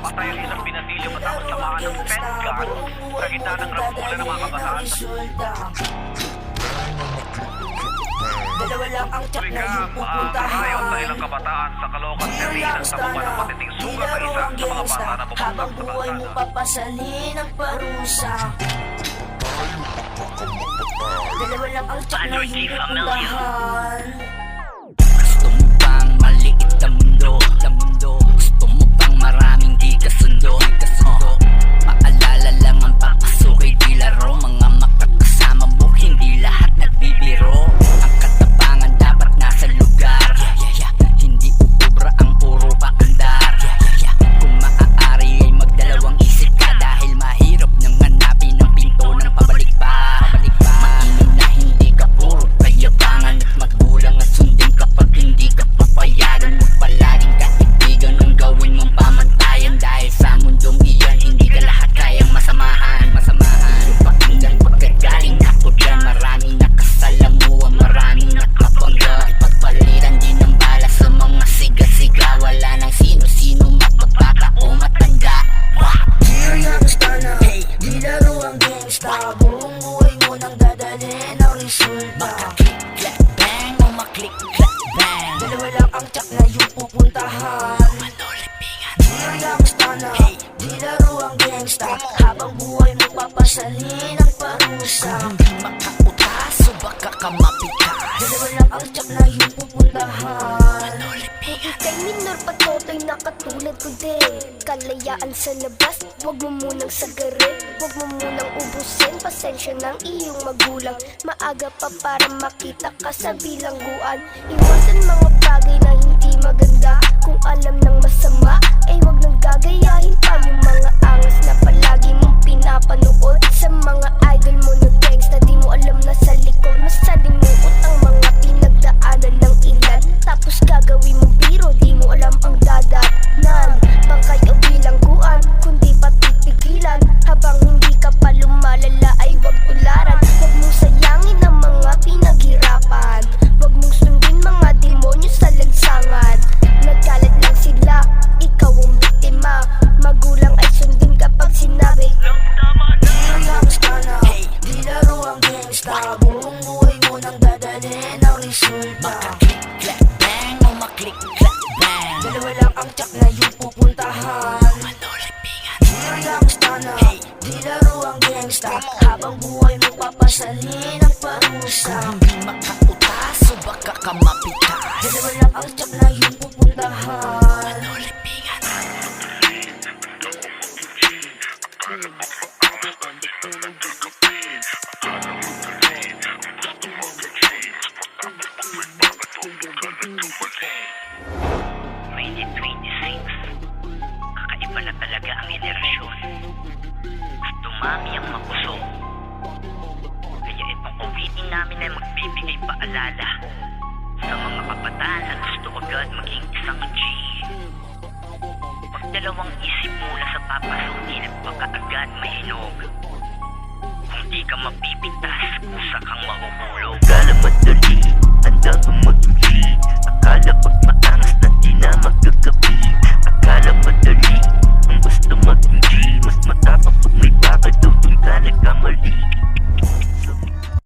Patay ang isang binadilyo matapos tamaan ng pen gun sa gitna ng rambulan ng mga kabataan. Dalawa lang ang tsak na yung pupuntahan. Ayaw sa ilang kabataan sa Caloocan City nang tabunan ng patiting sugat sa isa sa mga bata na bumagsak habang sa buhay mo kalsada. papasalin ang parusa. Dalawa lang ang tsak na yung pupuntahan. Gusto mo bang maliit na mundo? Gusto mo bang maraming di kasundo? Paalala lang ang papasukay di laro. Mga makakasama mo hindi lahat nagbibiro. Ang katapangan dapat nasa lugar. Hindi ubra ang puro paandar. Kung maaari ay magdalawang isip ka, dahil mahirap nang hanapin ang pinto ng pabalik pa. Mainam na hindi ka puro payabangan at magbulang at sundin kapag hindi ka papayagan. Huwag palaging kaibigan ang gawin mong pamantayan, dahil sa mundong iyan hindi ka lahat kayang masamahan. Yung pakinggan pagkagaling ako dyan, maraming nakasalamuha, maraming nakabangga. Ipagpalitan din ng bala sa mga siga-siga, wala nang sino-sino magbabata o matanda. Dear youngster na, di laro ang gangsta. Buong buhay mo nang dadalhin ang resulta. Makaklik-clack bang o maklik-clack bang. Dalawa lang ang tsak na yung pupuntahan. Manolipingan. Dear youngster na, di laro ang gangsta. Habang buhay mo papasalin ang parusa. Hindi makautas o baka ka mapitas. Dalawa lang ang tsak na yung pupuntahan. Manolipingan. Ika'y minor patotoy na katulad ko din. Kalayaan sa labas, huwag mo munang sagarin. Huwag mo munang ubusin, pasensya ng iyong magulang. Maaga pa para makita ka sa bilangguan. Iwasan mga bagay na hindi maganda. Kung alam ng masama, ay huwag nang gagayahin pa. Yung mga angas na palagi mong pinapanood sa mga idol mo na gangsta, di mo alam na sa likod masalimuot ang mga pinagdaanan ng ilan. Tapos gagawin mo biro, di mo alam ang dadatnan. Bangkay o bilangguan, kundi patipigilan. Habang hindi ka pa lumalala ay huwag tularan. Huwag mong sayangin ang mga pinaghirapan. Huwag mong sundin mga demonyo sa lansangan. Nagkalat lang sila, ikaw ang biktima. Magulang ay sundin kapag sinabi Dear youngster na, di laro ang gangsta. Buong buhay mo nang dadalhin ang resulta. Makaklik-clack bang o maklik-clack bang. Dalawa lang ang tsak na yung pupuntahan. Manolipingan. Dear youngster na, di laro ang gangsta. Habang buhay mo papasalin ang parusa. Hindi makautas o baka ka mapitas. Dalawa lang ang tsak na yung pupuntahan. Manolipingan. Kakaiba na talaga ang henerasyon. Dumami ang makusog. Kaya itong uwitin namin ay magbibigay paalala sa mga kabataan na gusto agad maging isang G. Pagdalawang isip mula sa papasukin at baka agad mahinog. Kung di ka mapipintas, kusa kang mahuhulog. Akala madali, handa kang mag-G. Akala pag